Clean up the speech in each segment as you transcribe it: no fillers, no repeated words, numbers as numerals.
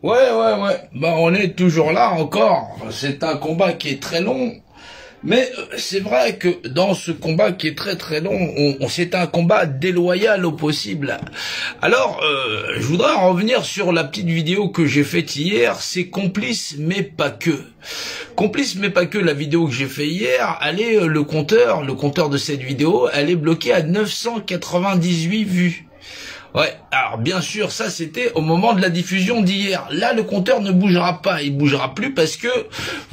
Ouais. Bah, on est toujours là encore. C'est un combat qui est très long. Mais c'est vrai que dans ce combat qui est très très long, c'est un combat déloyal au possible. Alors, je voudrais revenir sur la petite vidéo que j'ai faite hier. C'est complice mais pas que. Complice mais pas que, la vidéo que j'ai fait hier, elle est le compteur de cette vidéo, elle est bloqué à 998 vues. Ouais, alors bien sûr, ça c'était au moment de la diffusion d'hier. Là, le compteur ne bougera pas, il bougera plus parce que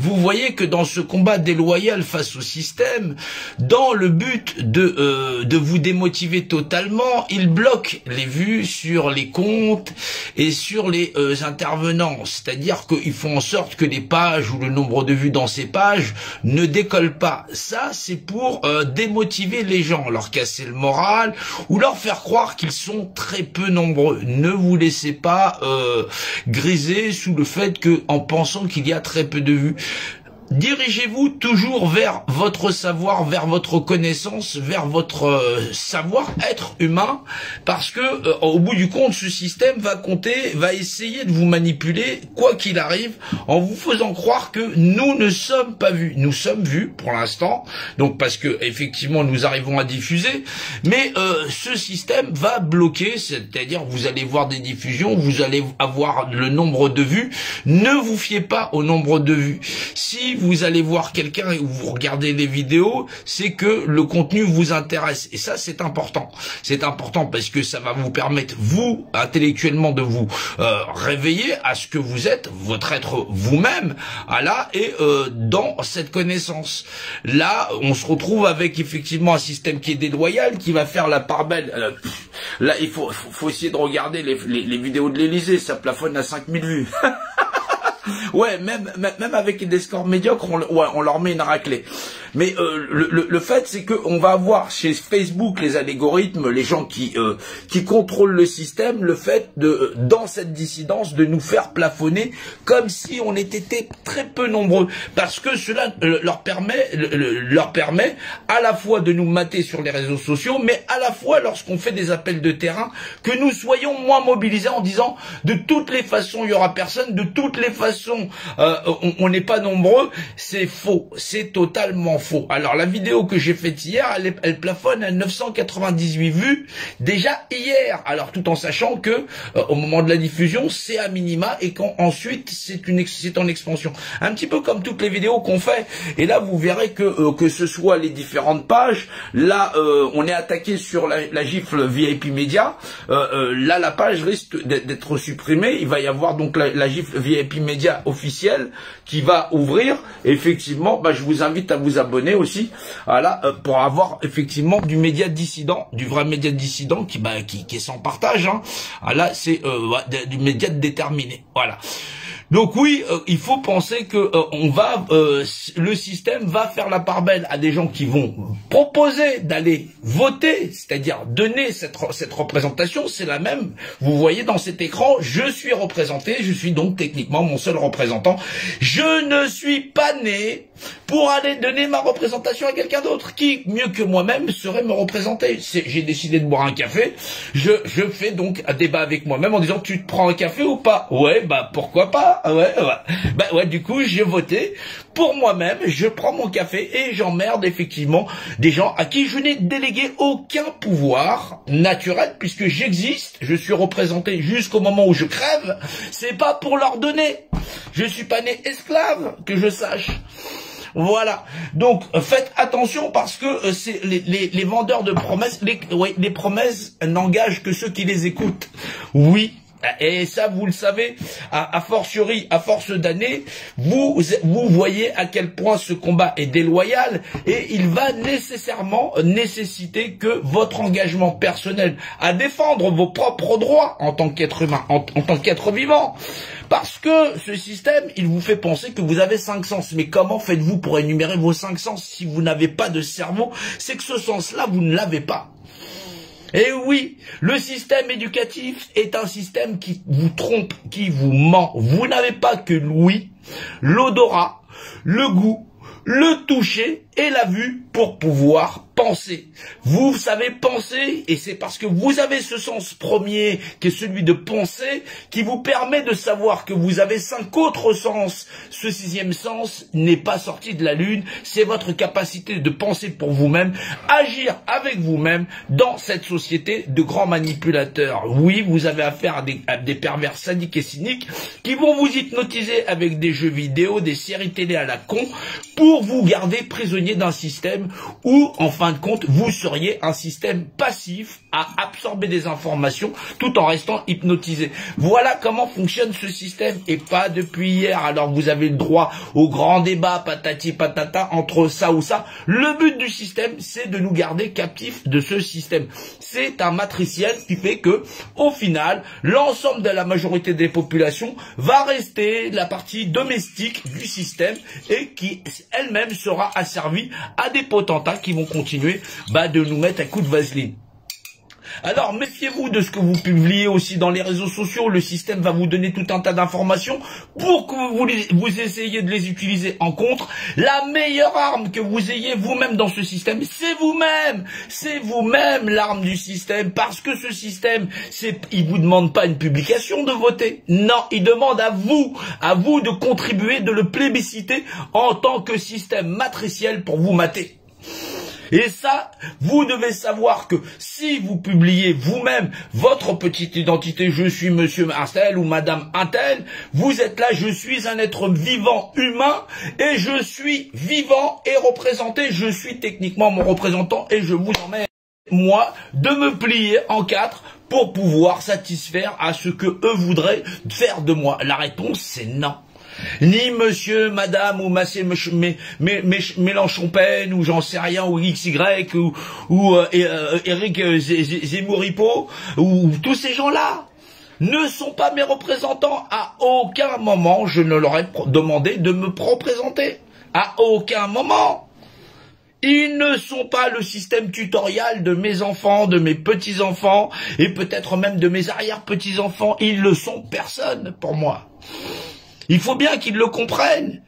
vous voyez que dans ce combat déloyal face au système, dans le but de vous démotiver totalement, il bloque les vues sur les comptes et sur les intervenants. C'est-à-dire qu'ils font en sorte que les pages ou le nombre de vues dans ces pages ne décollent pas. Ça, c'est pour démotiver les gens, leur casser le moral ou leur faire croire qu'ils sont très peu nombreux. Ne vous laissez pas griser sous le fait que, en pensant qu'il y a très peu de vues. Dirigez-vous toujours vers votre savoir, vers votre connaissance, vers votre savoir-être humain, parce que au bout du compte, ce système va essayer de vous manipuler, quoi qu'il arrive, en vous faisant croire que nous ne sommes pas vus. Nous sommes vus pour l'instant, donc parce que effectivement nous arrivons à diffuser, mais ce système va bloquer, c'est-à-dire vous allez voir des diffusions, vous allez avoir le nombre de vues. Ne vous fiez pas au nombre de vues. Si vous allez voir quelqu'un et vous regardez les vidéos, c'est que le contenu vous intéresse. Et ça, c'est important. C'est important parce que ça va vous permettre, vous, intellectuellement, de vous réveiller à ce que vous êtes, votre être vous-même, et dans cette connaissance. Là, on se retrouve avec effectivement un système qui est déloyal, qui va faire la part belle. Là, il faut essayer de regarder les vidéos de l'Élysée, ça plafonne à 5000 vues. Ouais, même avec des scores médiocres, on leur met une raclée. Mais le fait, c'est que on va avoir chez Facebook les algorithmes, les gens qui contrôlent le système, le fait dans cette dissidence, de nous faire plafonner comme si on était très peu nombreux, parce que cela leur permet à la fois de nous mater sur les réseaux sociaux, mais à la fois lorsqu'on fait des appels de terrain, que nous soyons moins mobilisés en disant de toutes les façons il y aura personne, de toutes les façons on n'est pas nombreux. C'est faux, c'est totalement faux. Alors la vidéo que j'ai faite hier, elle plafonne à 998 vues déjà hier. Alors tout en sachant que au moment de la diffusion, c'est à minima et qu'ensuite c'est en expansion. Un petit peu comme toutes les vidéos qu'on fait. Et là vous verrez que ce soit les différentes pages. Là on est attaqué sur la gifle VIP Media. Là la page risque d'être supprimée. Il va y avoir donc la gifle VIP Media officielle qui va ouvrir. Et effectivement, je vous invite à vous abonner aussi, voilà, pour avoir effectivement du média dissident, du vrai média dissident qui est sans partage. Hein. Là, c'est du média déterminé. Voilà. Donc oui, il faut penser que le système va faire la part belle à des gens qui vont proposer d'aller voter, c'est-à-dire donner cette représentation. C'est la même. Vous voyez dans cet écran, je suis représenté, je suis donc techniquement mon seul représentant. Je ne suis pas né pour aller donner ma représentation à quelqu'un d'autre. Qui, mieux que moi-même, saurait me représenter? J'ai décidé de boire un café. Je fais donc un débat avec moi-même en disant, tu te prends un café ou pas? Ouais, pourquoi pas? Ouais, du coup, j'ai voté pour moi-même, je prends mon café et j'emmerde effectivement des gens à qui je n'ai délégué aucun pouvoir naturel puisque j'existe, je suis représenté jusqu'au moment où je crève, c'est pas pour leur donner. Je suis pas né esclave, que je sache. Voilà. Donc faites attention parce que c'est les vendeurs de promesses, les promesses n'engagent que ceux qui les écoutent. Oui. Et ça, vous le savez, à fortiori, à force d'années, vous voyez à quel point ce combat est déloyal et il va nécessairement nécessiter que votre engagement personnel à défendre vos propres droits en tant qu'être humain, en tant qu'être vivant. Parce que ce système, il vous fait penser que vous avez 5 sens. Mais comment faites-vous pour énumérer vos 5 sens si vous n'avez pas de cerveau? C'est que ce sens-là, vous ne l'avez pas. Et oui, le système éducatif est un système qui vous trompe, qui vous ment. Vous n'avez pas que l'ouïe, l'odorat, le goût, le toucher et la vue pour pouvoir penser. Vous savez penser, et c'est parce que vous avez ce sens premier, qui est celui de penser, qui vous permet de savoir que vous avez 5 autres sens. Ce 6e sens n'est pas sorti de la lune, c'est votre capacité de penser pour vous-même, agir avec vous-même dans cette société de grands manipulateurs. Oui, vous avez affaire à des pervers sadiques et cyniques qui vont vous hypnotiser avec des jeux vidéo, des séries télé à la con, pour vous garder prisonnier d'un système où, en fin de compte, vous seriez un système passif à absorber des informations tout en restant hypnotisé. Voilà comment fonctionne ce système, et pas depuis hier. Alors vous avez le droit au grand débat patati patata entre ça ou ça. Le but du système, c'est de nous garder captifs de ce système. C'est un matriciel qui fait que, au final, l'ensemble de la majorité des populations va rester la partie domestique du système et qui elle-même sera asservie à des potentats qui vont continuer de nous mettre un coup de vaseline. Alors, méfiez-vous de ce que vous publiez aussi dans les réseaux sociaux. Le système va vous donner tout un tas d'informations pour que vous essayiez de les utiliser en contre. La meilleure arme que vous ayez vous-même dans ce système, c'est vous-même. C'est vous-même l'arme du système. Parce que ce système, il vous demande pas une publication de voter. Non, il demande à vous de contribuer, de le plébisciter en tant que système matriciel pour vous mater. Et ça, vous devez savoir que si vous publiez vous-même votre petite identité, je suis monsieur Intel ou madame Intel, vous êtes là, je suis un être vivant humain et je suis vivant et représenté, je suis techniquement mon représentant et je vous emmène, moi, de me plier en 4 pour pouvoir satisfaire à ce que eux voudraient faire de moi. La réponse, c'est non. Ni monsieur, madame ou Massé Mélenchon-Pen ou j'en sais rien ou XY ou Eric Zemmouripo ou tous ces gens-là ne sont pas mes représentants. À aucun moment je ne leur ai demandé de me représenter. À aucun moment. Ils ne sont pas le système tutoriel de mes enfants, de mes petits-enfants et peut-être même de mes arrière-petits-enfants. Ils le sont personne pour moi. Il faut bien qu'ils le comprennent.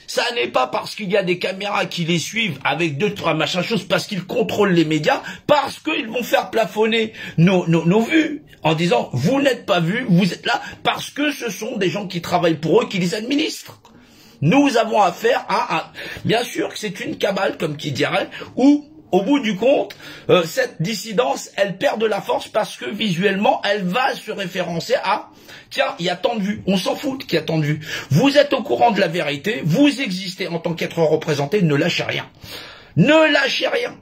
Ça n'est pas parce qu'il y a des caméras qui les suivent avec 2, 3 machins choses, parce qu'ils contrôlent les médias, parce qu'ils vont faire plafonner nos vues, en disant, vous n'êtes pas vus, vous êtes là, parce que ce sont des gens qui travaillent pour eux, qui les administrent. Nous avons affaire à bien sûr que c'est une cabale, comme qui dirait, où, au bout du compte, cette dissidence, elle perd de la force parce que visuellement, elle va se référencer à tiens, il y a tant de vues, on s'en fout qu'il y a tant de vues. Vous êtes au courant de la vérité, vous existez en tant qu'être représenté, ne lâchez rien. Ne lâchez rien.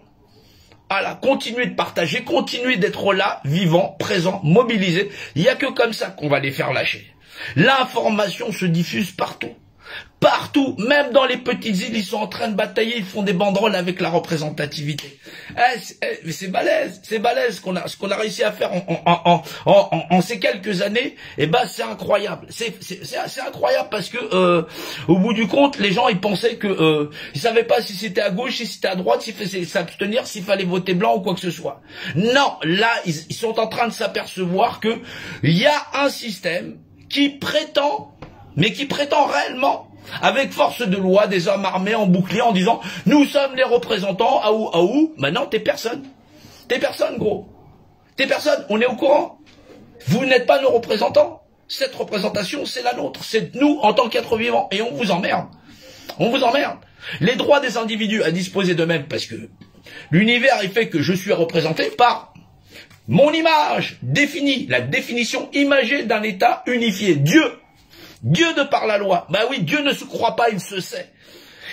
Voilà, continuez de partager, continuez d'être là, vivant, présent, mobilisé. Il n'y a que comme ça qu'on va les faire lâcher. L'information se diffuse partout. Partout, même dans les petites îles, ils sont en train de batailler, ils font des banderoles avec la représentativité. C'est balèze ce qu'on a réussi à faire en ces quelques années. C'est incroyable. C'est incroyable parce que au bout du compte, les gens ils pensaient que ils savaient pas si c'était à gauche, si c'était à droite, s'il fallait s'abstenir, s'il fallait voter blanc ou quoi que ce soit. Non, là ils sont en train de s'apercevoir que il y a un système qui prétend réellement, avec force de loi, des hommes armés en bouclier en disant « Nous sommes les représentants, aou. » Non, t'es personne. T'es personne, gros. T'es personne, on est au courant. Vous n'êtes pas nos représentants. Cette représentation, c'est la nôtre. C'est nous en tant qu'êtres vivants. Et on vous emmerde. On vous emmerde. Les droits des individus à disposer d'eux-mêmes, parce que l'univers est fait que je suis représenté par mon image définie, la définition imagée d'un état unifié. Dieu de par la loi. Oui, Dieu ne se croit pas, il se sait.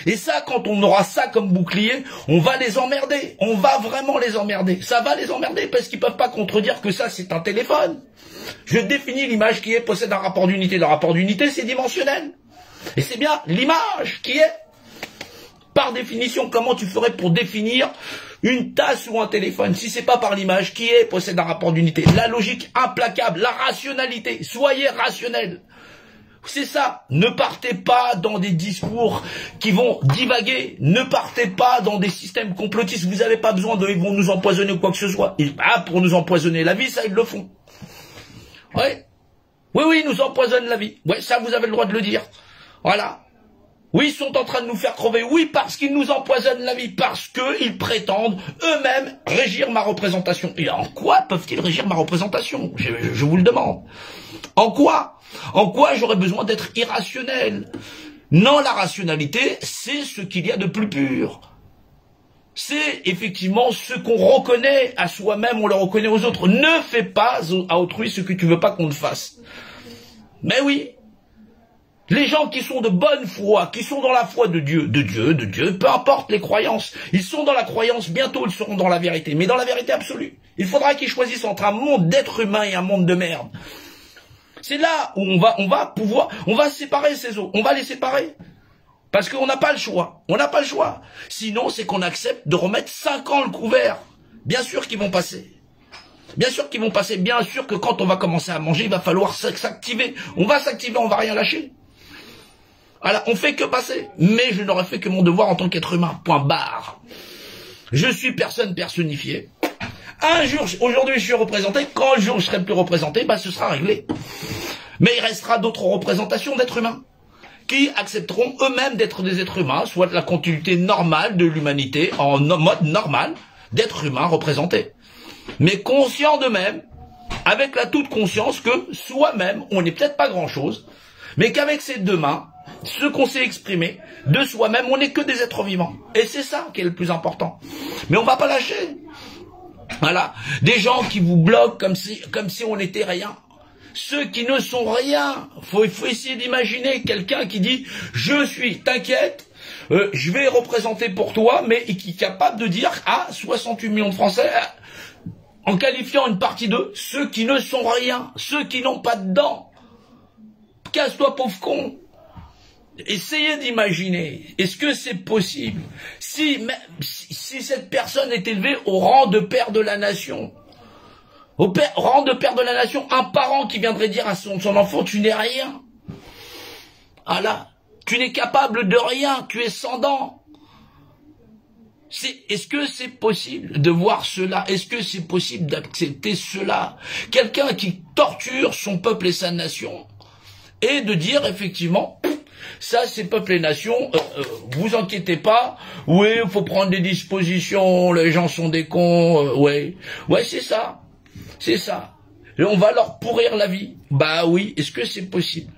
Et ça, quand on aura ça comme bouclier, on va les emmerder. On va vraiment les emmerder. Ça va les emmerder parce qu'ils peuvent pas contredire que ça, c'est un téléphone. Je définis l'image qui possède un rapport d'unité. Le rapport d'unité, c'est dimensionnel. Et c'est bien l'image qui est. Par définition, comment tu ferais pour définir une tasse ou un téléphone si c'est pas par l'image qui possède un rapport d'unité? La logique implacable, la rationalité. Soyez rationnel. C'est ça, ne partez pas dans des discours qui vont divaguer, ne partez pas dans des systèmes complotistes, vous n'avez pas besoin ils vont nous empoisonner ou quoi que ce soit. Pour nous empoisonner la vie, ça ils le font. Ouais. Oui, nous empoisonnent la vie. Ouais, ça vous avez le droit de le dire. Voilà. Oui, ils sont en train de nous faire crever. Oui, parce qu'ils nous empoisonnent la vie. Parce qu'ils prétendent eux-mêmes régir ma représentation. Et en quoi peuvent-ils régir ma représentation? Je vous le demande. En quoi? En quoi j'aurais besoin d'être irrationnel? Non, la rationalité, c'est ce qu'il y a de plus pur. C'est effectivement ce qu'on reconnaît à soi-même, on le reconnaît aux autres. Ne fais pas à autrui ce que tu veux pas qu'on te fasse. Mais oui, les gens qui sont de bonne foi, qui sont dans la foi de Dieu, peu importe les croyances, ils sont dans la croyance, bientôt ils seront dans la vérité, mais dans la vérité absolue. Il faudra qu'ils choisissent entre un monde d'êtres humains et un monde de merde. C'est là où on va séparer ces eaux, on va les séparer. Parce qu'on n'a pas le choix, on n'a pas le choix. Sinon, c'est qu'on accepte de remettre 5 ans le couvert. Bien sûr qu'ils vont passer. Bien sûr qu'ils vont passer, bien sûr que quand on va commencer à manger, il va falloir s'activer. On va s'activer, on va rien lâcher. Voilà, on fait que passer. Mais je n'aurais fait que mon devoir en tant qu'être humain. Point barre. Je suis personne personnifiée. Un jour, aujourd'hui je suis représenté. Quand le jour je serai plus représenté, bah ce sera réglé. Mais il restera d'autres représentations d'êtres humains qui accepteront eux-mêmes d'être des êtres humains, soit de la continuité normale de l'humanité, en mode normal, d'êtres humains représentés. Mais conscients d'eux-mêmes, avec la toute conscience que soi-même, on n'est peut-être pas grand-chose, mais qu'avec ces deux mains, ce qu'on s'est exprimé, de soi-même, on n'est que des êtres vivants. Et c'est ça qui est le plus important. Mais on va pas lâcher. Voilà. Des gens qui vous bloquent comme si on n'était rien. Ceux qui ne sont rien. Faut essayer d'imaginer quelqu'un qui dit, je suis, t'inquiète, je vais représenter pour toi, mais qui est capable de dire à 68 millions de Français, en qualifiant une partie d'eux, ceux qui ne sont rien, ceux qui n'ont pas de dents. Casse-toi, pauvre con. Essayez d'imaginer, est-ce que c'est possible si cette personne est élevée au rang de père de la nation, au rang de père de la nation, un parent qui viendrait dire à son enfant, tu n'es rien. Ah là, tu n'es capable de rien, tu es sans dents. Est-ce que c'est possible de voir cela? Est-ce que c'est possible d'accepter cela? Quelqu'un qui torture son peuple et sa nation, et de dire effectivement, ça c'est peuple et nation, vous inquiétez pas, oui, il faut prendre des dispositions, les gens sont des cons, ouais, c'est ça, et on va leur pourrir la vie. Bah oui, est-ce que c'est possible?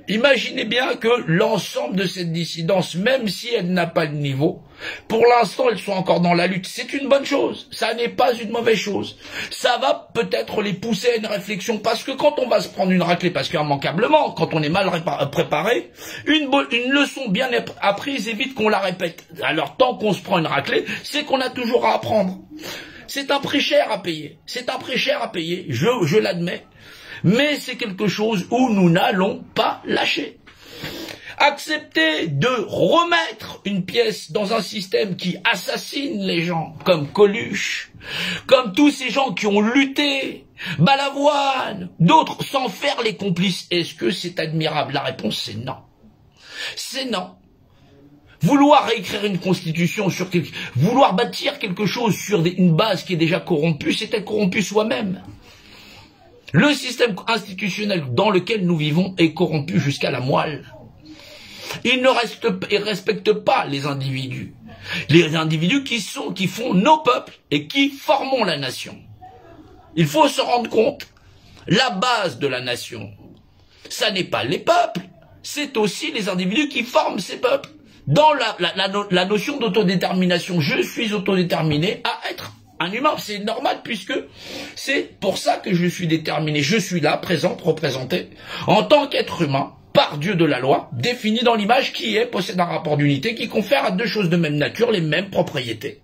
Imaginez bien que l'ensemble de cette dissidence, même si elle n'a pas de niveau, pour l'instant, elles sont encore dans la lutte. C'est une bonne chose. Ça n'est pas une mauvaise chose. Ça va peut-être les pousser à une réflexion. Parce que quand on va se prendre une raclée, parce qu'immanquablement, quand on est mal préparé, une leçon bien apprise évite qu'on la répète. Alors, tant qu'on se prend une raclée, c'est qu'on a toujours à apprendre. C'est un prix cher à payer. C'est un prix cher à payer. Je l'admets. Mais c'est quelque chose où nous n'allons pas lâcher. Accepter de remettre une pièce dans un système qui assassine les gens, comme Coluche, comme tous ces gens qui ont lutté, Balavoine, d'autres, sans faire les complices. Est-ce que c'est admirable? La réponse c'est non. C'est non. Vouloir réécrire une constitution vouloir bâtir quelque chose sur une base qui est déjà corrompue, c'est être corrompu soi-même. Le système institutionnel dans lequel nous vivons est corrompu jusqu'à la moelle. Il ne respecte pas les individus. Les individus qui font nos peuples et qui formons la nation. Il faut se rendre compte, la base de la nation, ça n'est pas les peuples, c'est aussi les individus qui forment ces peuples. Dans la notion d'autodétermination, je suis autodéterminé à être un humain, c'est normal puisque c'est pour ça que je suis déterminé. Je suis là, présent, représenté, en tant qu'être humain, par Dieu de la loi, défini dans l'image qui possède un rapport d'unité qui confère à deux choses de même nature les mêmes propriétés.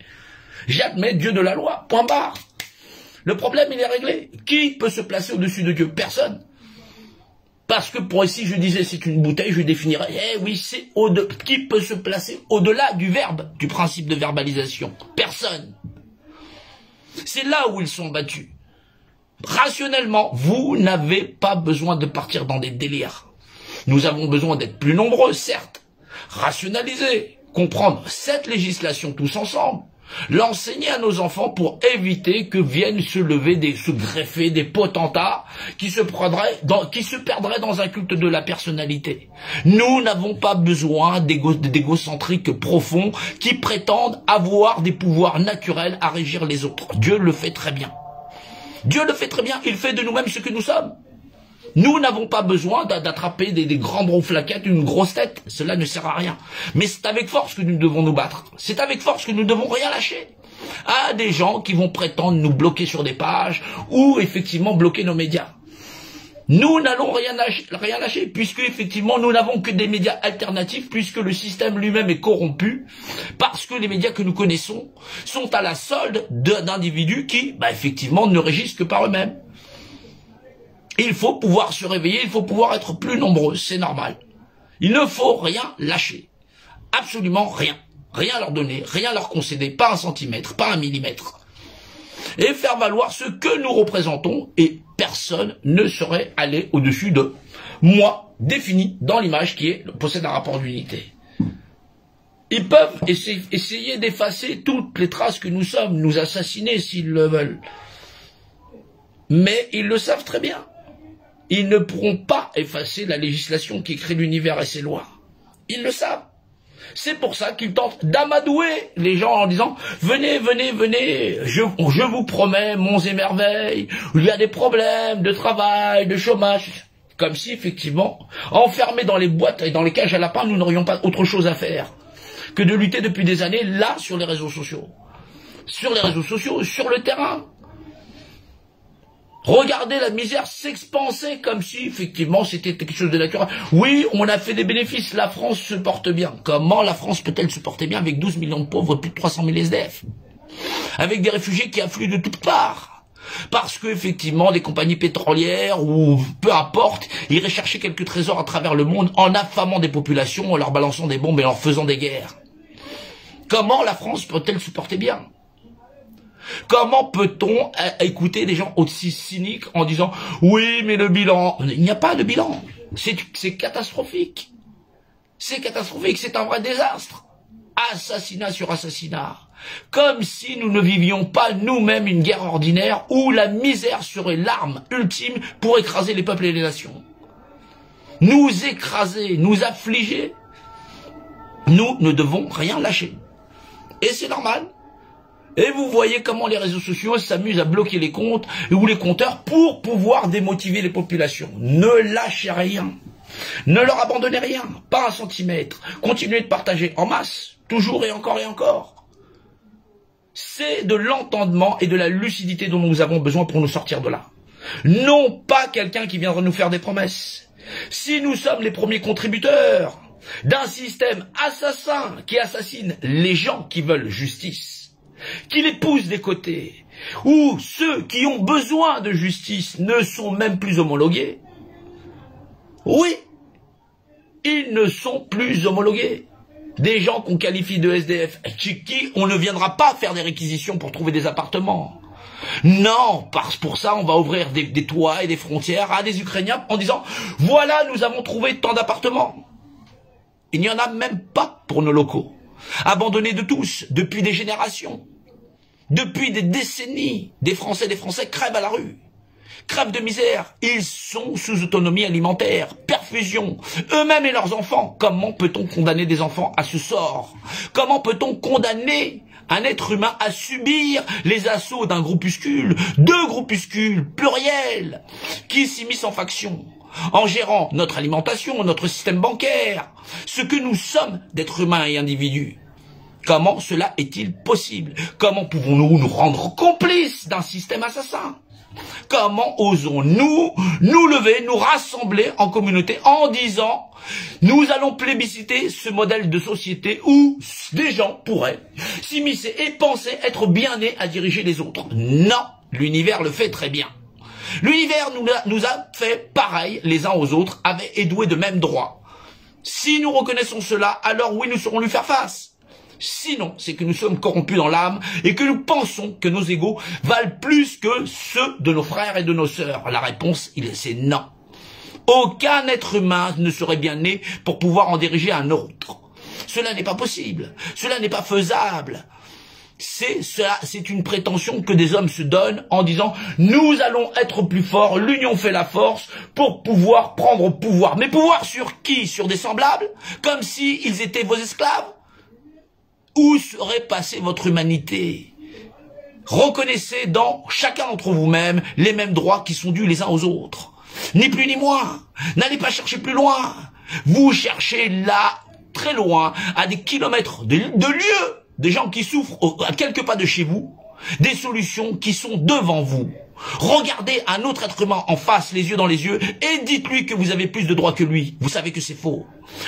J'admets Dieu de la loi, point barre. Le problème, il est réglé. Qui peut se placer au-dessus de Dieu? Personne. Parce que pour ici, je disais, c'est une bouteille, je définirais, oui, c'est qui peut se placer au-delà du verbe, du principe de verbalisation? Personne. C'est là où ils sont battus. Rationnellement, vous n'avez pas besoin de partir dans des délires. Nous avons besoin d'être plus nombreux, certes. Rationaliser, comprendre cette législation tous ensemble. L'enseigner à nos enfants pour éviter que viennent se greffer des potentats qui se perdraient dans un culte de la personnalité. Nous n'avons pas besoin d'égocentriques profonds qui prétendent avoir des pouvoirs naturels à régir les autres. Dieu le fait très bien. Dieu le fait très bien, il fait de nous-mêmes ce que nous sommes. Nous n'avons pas besoin d'attraper des grands bronflaquettes, une grosse tête. Cela ne sert à rien. Mais c'est avec force que nous devons nous battre. C'est avec force que nous devons rien lâcher. À des gens qui vont prétendre nous bloquer sur des pages ou effectivement bloquer nos médias. Nous n'allons rien lâcher puisque effectivement nous n'avons que des médias alternatifs puisque le système lui-même est corrompu parce que les médias que nous connaissons sont à la solde d'individus qui, effectivement, ne régissent que par eux-mêmes. Il faut pouvoir se réveiller, il faut pouvoir être plus nombreux, c'est normal. Il ne faut rien lâcher. Absolument rien. Rien leur donner, rien leur concéder, pas un centimètre, pas un millimètre. Et faire valoir ce que nous représentons, et personne ne saurait aller au-dessus de moi, défini dans l'image qui possède un rapport d'unité. Ils peuvent essayer d'effacer toutes les traces que nous sommes, nous assassiner s'ils le veulent. Mais ils le savent très bien. Ils ne pourront pas effacer la législation qui crée l'univers et ses lois. Ils le savent. C'est pour ça qu'ils tentent d'amadouer les gens en disant « Venez, venez, venez, je vous promets monts et merveilles, il y a des problèmes de travail, de chômage. » Comme si, effectivement, enfermés dans les boîtes et dans les cages à lapins, nous n'aurions pas autre chose à faire que de lutter depuis des années, là, sur les réseaux sociaux. Sur les réseaux sociaux, sur le terrain. Regardez la misère s'expanser comme si, effectivement, c'était quelque chose de naturel. Oui, on a fait des bénéfices, la France se porte bien. Comment la France peut-elle se porter bien avec 12 millions de pauvres, plus de 300 000 SDF? Avec des réfugiés qui affluent de toutes parts. Parce que, effectivement, des compagnies pétrolières, ou peu importe, iraient chercher quelques trésors à travers le monde en affamant des populations, en leur balançant des bombes et en leur faisant des guerres. Comment la France peut-elle se porter bien? Comment peut-on écouter des gens aussi cyniques en disant « Oui, mais le bilan... » Il n'y a pas de bilan. C'est catastrophique. C'est catastrophique, c'est un vrai désastre. Assassinat sur assassinat. Comme si nous ne vivions pas nous-mêmes une guerre ordinaire où la misère serait l'arme ultime pour écraser les peuples et les nations. Nous écraser, nous affliger, nous ne devons rien lâcher. Et c'est normal. Et vous voyez comment les réseaux sociaux s'amusent à bloquer les comptes ou les compteurs pour pouvoir démotiver les populations. Ne lâchez rien. Ne leur abandonnez rien. Pas un centimètre. Continuez de partager en masse. Toujours et encore et encore. C'est de l'entendement et de la lucidité dont nous avons besoin pour nous sortir de là. Non pas quelqu'un qui viendra nous faire des promesses. Si nous sommes les premiers contributeurs d'un système assassin qui assassine les gens qui veulent justice, qui les pousse des côtés, où ceux qui ont besoin de justice ne sont même plus homologués. Oui, ils ne sont plus homologués. Des gens qu'on qualifie de SDF, chez qui on ne viendra pas faire des réquisitions pour trouver des appartements. Non, parce que pour ça, on va ouvrir des toits et des frontières à des Ukrainiens en disant « Voilà, nous avons trouvé tant d'appartements ». Il n'y en a même pas pour nos locaux. Abandonnés de tous, depuis des générations. Depuis des décennies, des Français crèvent à la rue, crèvent de misère. Ils sont sous autonomie alimentaire, perfusion, eux-mêmes et leurs enfants. Comment peut-on condamner des enfants à ce sort? Comment peut-on condamner un être humain à subir les assauts d'un groupuscule, deux groupuscules pluriels, qui s'immiscent en faction, en gérant notre alimentation, notre système bancaire, ce que nous sommes d'êtres humains et individus? Comment cela est-il possible? Comment pouvons-nous nous rendre complices d'un système assassin? Comment osons-nous nous lever, nous rassembler en communauté en disant « Nous allons plébisciter ce modèle de société où des gens pourraient s'immiscer et penser être bien nés à diriger les autres ». Non, l'univers le fait très bien. L'univers nous a fait pareil les uns aux autres, et doués de mêmes droits. Si nous reconnaissons cela, alors oui, nous saurons lui faire face. Sinon, c'est que nous sommes corrompus dans l'âme et que nous pensons que nos égos valent plus que ceux de nos frères et de nos sœurs. La réponse, c'est non. Aucun être humain ne serait bien né pour pouvoir en diriger un autre. Cela n'est pas possible. Cela n'est pas faisable. C'est une prétention que des hommes se donnent en disant « Nous allons être plus forts, l'union fait la force pour pouvoir prendre pouvoir. » Mais pouvoir sur qui? Sur des semblables? Comme s'ils étaient vos esclaves? Où serait passée votre humanité? Reconnaissez dans chacun d'entre vous-même les mêmes droits qui sont dus les uns aux autres. Ni plus ni moins. N'allez pas chercher plus loin. Vous cherchez là, très loin, à des kilomètres de lieux, des gens qui souffrent à quelques pas de chez vous, des solutions qui sont devant vous. Regardez un autre être humain en face, les yeux dans les yeux, et dites-lui que vous avez plus de droits que lui. Vous savez que c'est faux.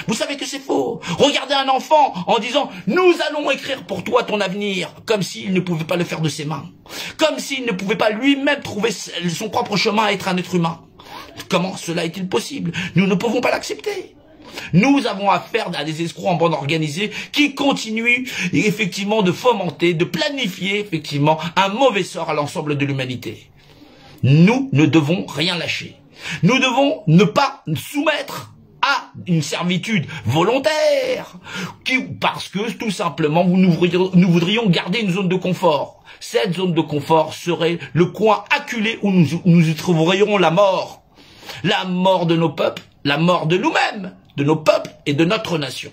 Vous savez que c'est faux. Regardez un enfant en disant « Nous allons écrire pour toi ton avenir », comme s'il ne pouvait pas le faire de ses mains. Comme s'il ne pouvait pas lui-même trouver son propre chemin à être un être humain. Comment cela est-il possible? Nous ne pouvons pas l'accepter. Nous avons affaire à des escrocs en bande organisée qui continuent effectivement de fomenter, de planifier effectivement un mauvais sort à l'ensemble de l'humanité. Nous ne devons rien lâcher. Nous devons ne pas soumettre à une servitude volontaire, parce que tout simplement nous voudrions garder une zone de confort. Cette zone de confort serait le coin acculé où nous y trouverions la mort de nos peuples, la mort de nous-mêmes, de nos peuples et de notre nation.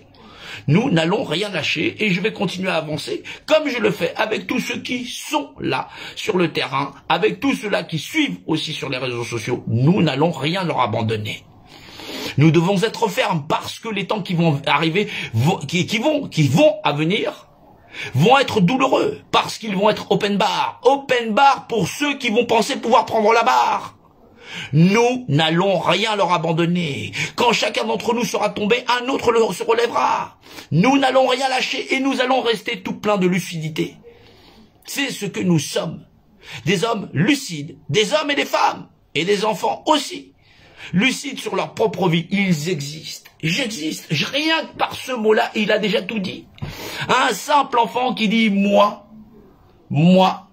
Nous n'allons rien lâcher et je vais continuer à avancer comme je le fais avec tous ceux qui sont là sur le terrain, avec tous ceux-là qui suivent aussi sur les réseaux sociaux. Nous n'allons rien leur abandonner. Nous devons être fermes parce que les temps qui vont arriver, qui vont à venir, vont être douloureux parce qu'ils vont être open bar. Open bar pour ceux qui vont penser pouvoir prendre la barre. Nous n'allons rien leur abandonner. Quand chacun d'entre nous sera tombé, un autre se relèvera. Nous n'allons rien lâcher et nous allons rester tout plein de lucidité. C'est ce que nous sommes. Des hommes lucides, des hommes et des femmes, et des enfants aussi. Lucides sur leur propre vie, ils existent. J'existe. Rien que par ce mot-là, il a déjà tout dit. Un simple enfant qui dit « moi,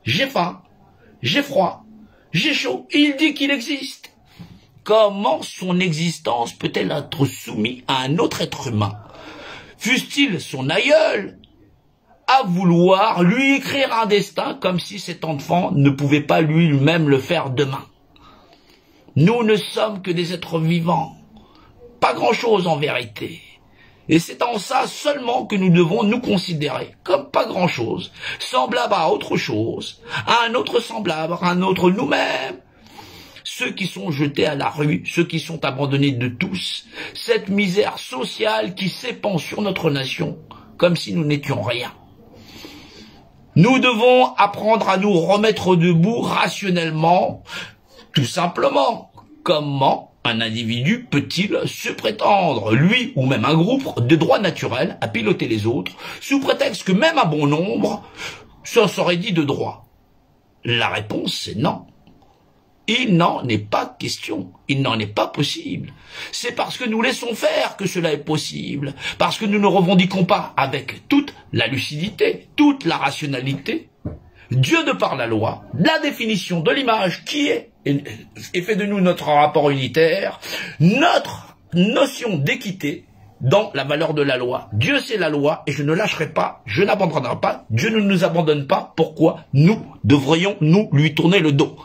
j'ai faim, j'ai froid. J'ai chaud, il dit qu'il existe. » Comment son existence peut-elle être soumise à un autre être humain? Fût-il son aïeul, à vouloir lui écrire un destin comme si cet enfant ne pouvait pas lui-même le faire demain. Nous ne sommes que des êtres vivants, pas grand-chose en vérité. Et c'est en ça seulement que nous devons nous considérer comme pas grand-chose, semblable à autre chose, à un autre semblable, à un autre nous-mêmes. Ceux qui sont jetés à la rue, ceux qui sont abandonnés de tous, cette misère sociale qui s'épand sur notre nation, comme si nous n'étions rien. Nous devons apprendre à nous remettre debout rationnellement, tout simplement. Comment un individu peut-il se prétendre, lui ou même un groupe, de droit naturel à piloter les autres, sous prétexte que même un bon nombre, ça serait dit de droit? La réponse c'est non. Il n'en est pas question, il n'en est pas possible. C'est parce que nous laissons faire que cela est possible, parce que nous ne revendiquons pas avec toute la lucidité, toute la rationalité, Dieu de par la loi, la définition de l'image qui est et fait de nous notre rapport unitaire, notre notion d'équité dans la valeur de la loi. Dieu c'est la loi et je ne lâcherai pas, je n'abandonnerai pas, Dieu ne nous abandonne pas, pourquoi nous devrions nous lui tourner le dos?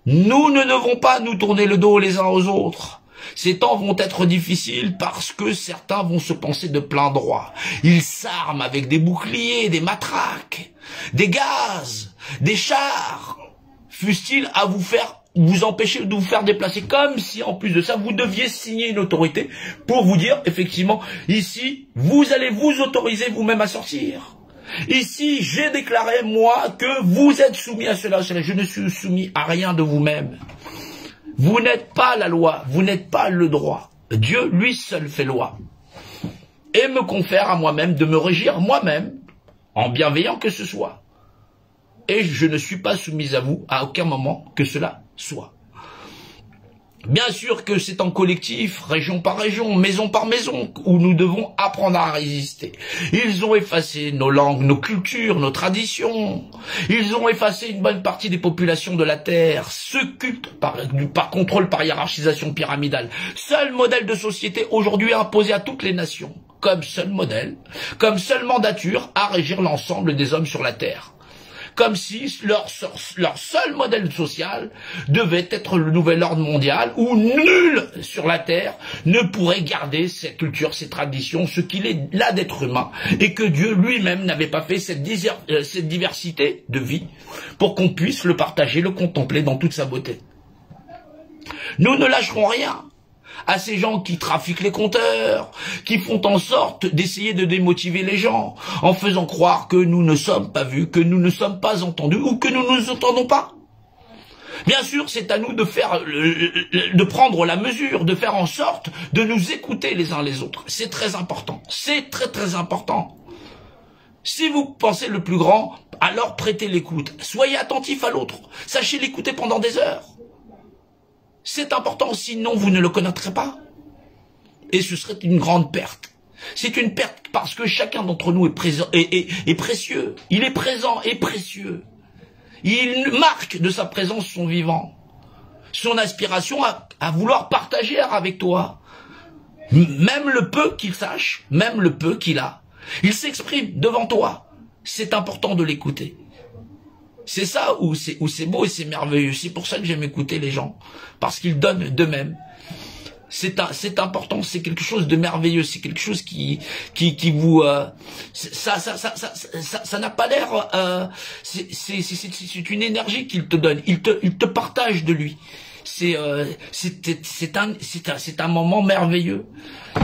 Nous ne devons pas nous tourner le dos les uns aux autres. Ces temps vont être difficiles parce que certains vont se penser de plein droit. Ils s'arment avec des boucliers, des matraques, des gaz, des chars. Fût-il à vous empêcher de vous faire déplacer, comme si en plus de ça vous deviez signer une autorité pour vous dire effectivement ici vous allez vous autoriser vous-même à sortir. Ici j'ai déclaré moi que vous êtes soumis à cela, je ne suis soumis à rien de vous-même. Vous n'êtes pas la loi, vous n'êtes pas le droit. Dieu lui seul fait loi et me confère à moi-même de me régir moi-même en bienveillant que ce soit. Et je ne suis pas soumise à vous à aucun moment que cela soit. Bien sûr que c'est en collectif, région par région, maison par maison, où nous devons apprendre à résister. Ils ont effacé nos langues, nos cultures, nos traditions. Ils ont effacé une bonne partie des populations de la Terre. Ce culte par contrôle, par hiérarchisation pyramidale. Seul modèle de société aujourd'hui imposé à toutes les nations. comme seul modèle, comme seule mandature à régir l'ensemble des hommes sur la terre. Comme si leur seul modèle social devait être le nouvel ordre mondial où nul sur la terre ne pourrait garder cette culture, ces traditions, ce qu'il est là d'être humain, et que Dieu lui-même n'avait pas fait cette diversité de vie pour qu'on puisse le partager, le contempler dans toute sa beauté. Nous ne lâcherons rien à ces gens qui trafiquent les compteurs, qui font en sorte d'essayer de démotiver les gens, en faisant croire que nous ne sommes pas vus, que nous ne sommes pas entendus, ou que nous ne nous entendons pas. Bien sûr, c'est à nous de prendre la mesure, de faire en sorte de nous écouter les uns les autres. C'est très important. C'est très très important. Si vous pensez le plus grand, alors prêtez l'écoute. Soyez attentif à l'autre. Sachez l'écouter pendant des heures. C'est important, sinon vous ne le connaîtrez pas. Et ce serait une grande perte. C'est une perte parce que chacun d'entre nous est présent et précieux. Il est présent et précieux. Il marque de sa présence son vivant, son aspiration à vouloir partager avec toi. Même le peu qu'il sache, même le peu qu'il a. Il s'exprime devant toi. C'est important de l'écouter. C'est ça où c'est beau et c'est merveilleux. C'est pour ça que j'aime écouter les gens. Parce qu'ils donnent d'eux-mêmes. C'est important, c'est quelque chose de merveilleux. C'est quelque chose qui vous... ça n'a pas l'air... c'est une énergie qu'il te donne. Il te partage de lui. C'est un moment merveilleux.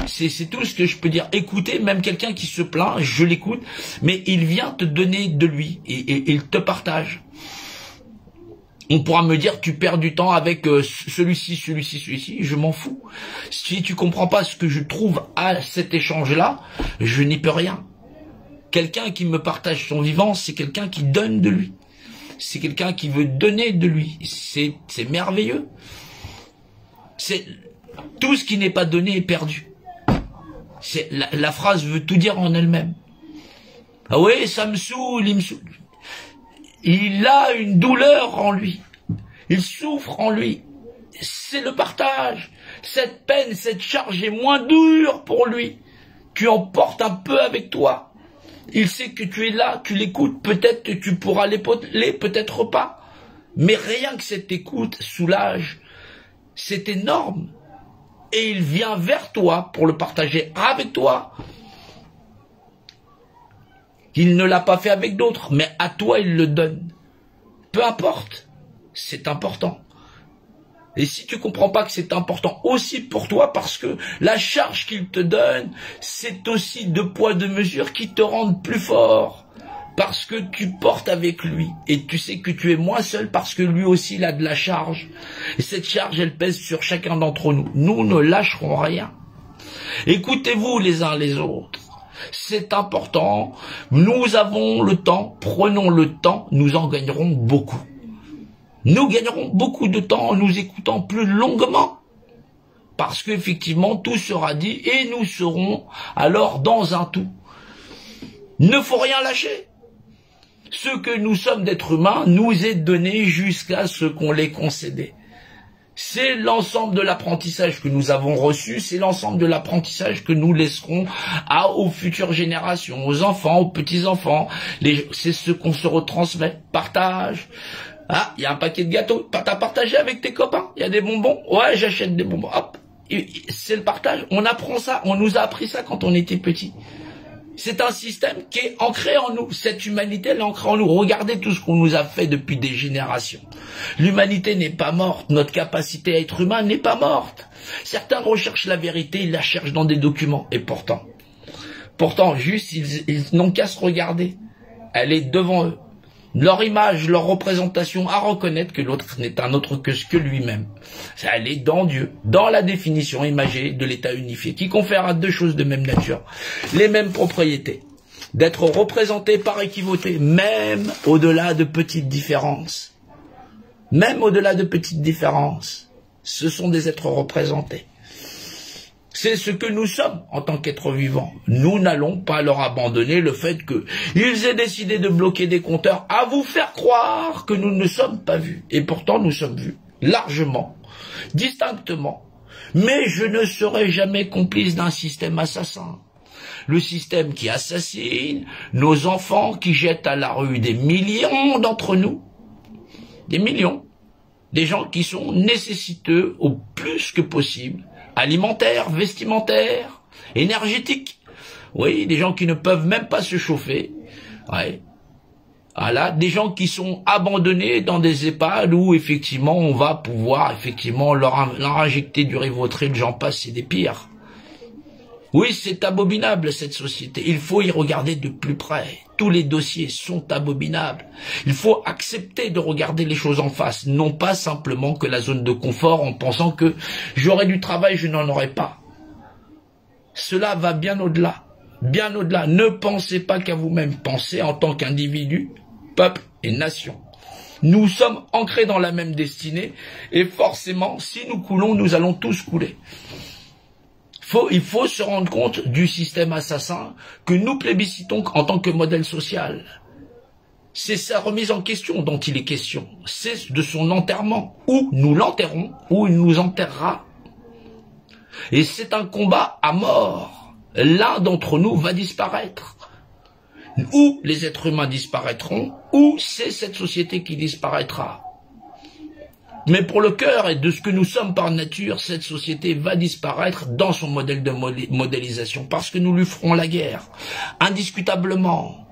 C'est tout ce que je peux dire. Écoutez, même quelqu'un qui se plaint, je l'écoute, mais il vient te donner de lui et il te partage. On pourra me dire, tu perds du temps avec celui-ci, je m'en fous. Si tu comprends pas ce que je trouve à cet échange-là, je n'y peux rien. Quelqu'un qui me partage son vivant, c'est quelqu'un qui donne de lui. C'est quelqu'un qui veut donner de lui. C'est merveilleux. Tout ce qui n'est pas donné est perdu. La phrase veut tout dire en elle-même. Ah oui, ça me saoule, il me saoule. Il a une douleur en lui. Il souffre en lui. C'est le partage. Cette peine, cette charge est moins dure pour lui. Tu en portes un peu avec toi. Il sait que tu es là, tu l'écoutes, peut-être que tu pourras l'épauler, peut-être pas. Mais rien que cette écoute soulage, c'est énorme. Et il vient vers toi pour le partager avec toi. Il ne l'a pas fait avec d'autres, mais à toi il le donne. Peu importe, c'est important. Et si tu comprends pas que c'est important aussi pour toi, parce que la charge qu'il te donne, c'est aussi deux poids, deux mesures qui te rendent plus fort. Parce que tu portes avec lui. Et tu sais que tu es moins seul parce que lui aussi il a de la charge. Et cette charge, elle pèse sur chacun d'entre nous. Nous ne lâcherons rien. Écoutez-vous les uns les autres. C'est important. Nous avons le temps. Prenons le temps. Nous en gagnerons beaucoup. Nous gagnerons beaucoup de temps en nous écoutant plus longuement. Parce qu'effectivement, tout sera dit et nous serons alors dans un tout. Ne faut rien lâcher. Ce que nous sommes d'êtres humains nous est donné jusqu'à ce qu'on l'ait concédé. C'est l'ensemble de l'apprentissage que nous avons reçu, c'est l'ensemble de l'apprentissage que nous laisserons aux futures générations, aux enfants, aux petits-enfants. C'est ce qu'on se retransmet. Partage. Ah, il y a un paquet de gâteaux. T'as partagé avec tes copains? Il y a des bonbons? Ouais, j'achète des bonbons. Hop. C'est le partage. On apprend ça. On nous a appris ça quand on était petit. C'est un système qui est ancré en nous. Cette humanité, elle est ancrée en nous. Regardez tout ce qu'on nous a fait depuis des générations. L'humanité n'est pas morte. Notre capacité à être humain n'est pas morte. Certains recherchent la vérité, ils la cherchent dans des documents. Et pourtant, juste, ils n'ont qu'à se regarder. Elle est devant eux. Leur image, leur représentation à reconnaître que l'autre n'est un autre que ce que lui-même. Elle est dans Dieu, dans la définition imagée de l'état unifié, qui confère à deux choses de même nature, les mêmes propriétés, d'être représenté par équivauté, même au-delà de petites différences. Même au-delà de petites différences, ce sont des êtres représentés. C'est ce que nous sommes en tant qu'êtres vivants. Nous n'allons pas leur abandonner le fait qu'ils aient décidé de bloquer des compteurs à vous faire croire que nous ne sommes pas vus. Et pourtant nous sommes vus, largement, distinctement. Mais je ne serai jamais complice d'un système assassin. le système qui assassine, nos enfants qui jettent à la rue des millions d'entre nous, des millions, des gens qui sont nécessiteux au plus que possible, alimentaires, vestimentaires, énergétiques, oui, des gens qui ne peuvent même pas se chauffer, ouais. Voilà, des gens qui sont abandonnés dans des EHPAD où effectivement on va pouvoir effectivement leur injecter du Rivotril, j'en passe, c'est des pires. Oui, c'est abominable cette société, il faut y regarder de plus près. Tous les dossiers sont abominables. Il faut accepter de regarder les choses en face, non pas simplement que la zone de confort en pensant que j'aurai du travail, je n'en aurai pas. Cela va bien au-delà. Bien au-delà, ne pensez pas qu'à vous-même, pensez en tant qu'individu, peuple et nation. Nous sommes ancrés dans la même destinée et forcément, si nous coulons, nous allons tous couler. Il faut se rendre compte du système assassin que nous plébiscitons en tant que modèle social. C'est sa remise en question dont il est question. C'est de son enterrement. Ou nous l'enterrons, ou il nous enterrera. Et c'est un combat à mort. L'un d'entre nous va disparaître. Ou les êtres humains disparaîtront, ou c'est cette société qui disparaîtra. Mais pour le cœur et de ce que nous sommes par nature, cette société va disparaître dans son modèle de modélisation, parce que nous lui ferons la guerre, indiscutablement,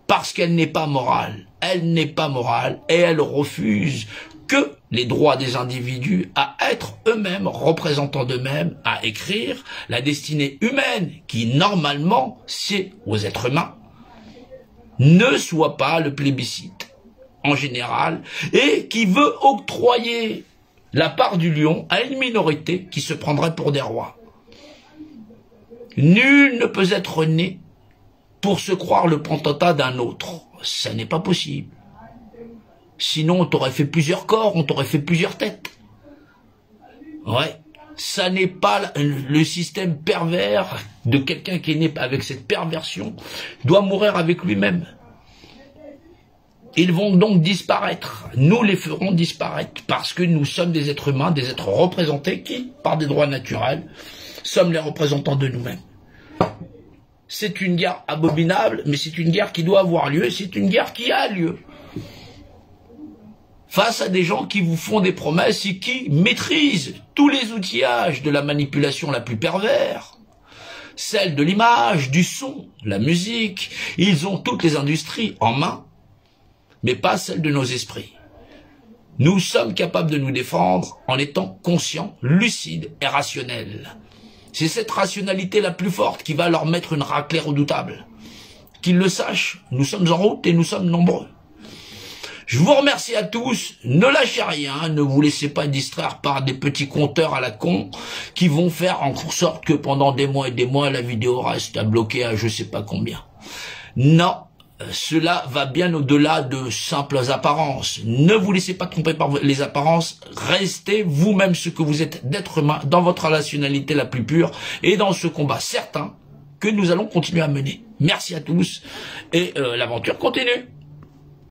parce qu'elle n'est pas morale. Elle n'est pas morale et elle refuse que les droits des individus à être eux-mêmes représentants d'eux-mêmes, à écrire la destinée humaine qui, normalement, c'est aux êtres humains, ne soit pas le plébiscite, en général, et qui veut octroyer la part du lion à une minorité qui se prendrait pour des rois. Nul ne peut être né pour se croire le potentat d'un autre. Ça n'est pas possible. Sinon, on t'aurait fait plusieurs corps, on t'aurait fait plusieurs têtes. Ouais. Ça n'est pas le système pervers de quelqu'un qui est né avec cette perversion, doit mourir avec lui-même. Ils vont donc disparaître. Nous les ferons disparaître parce que nous sommes des êtres humains, des êtres représentés qui, par des droits naturels, sommes les représentants de nous-mêmes. C'est une guerre abominable, mais c'est une guerre qui doit avoir lieu, c'est une guerre qui a lieu. Face à des gens qui vous font des promesses et qui maîtrisent tous les outillages de la manipulation la plus pervers, celle de l'image, du son, la musique, ils ont toutes les industries en main, mais pas celle de nos esprits. Nous sommes capables de nous défendre en étant conscients, lucides et rationnels. C'est cette rationalité la plus forte qui va leur mettre une raclée redoutable. Qu'ils le sachent, nous sommes en route et nous sommes nombreux. Je vous remercie à tous, ne lâchez rien, ne vous laissez pas distraire par des petits compteurs à la con qui vont faire en sorte que pendant des mois et des mois, la vidéo reste bloquée à je sais pas combien. Non, cela va bien au-delà de simples apparences. Ne vous laissez pas tromper par les apparences, restez vous-même ce que vous êtes d'être humain dans votre rationalité la plus pure et dans ce combat certain que nous allons continuer à mener. Merci à tous et l'aventure continue.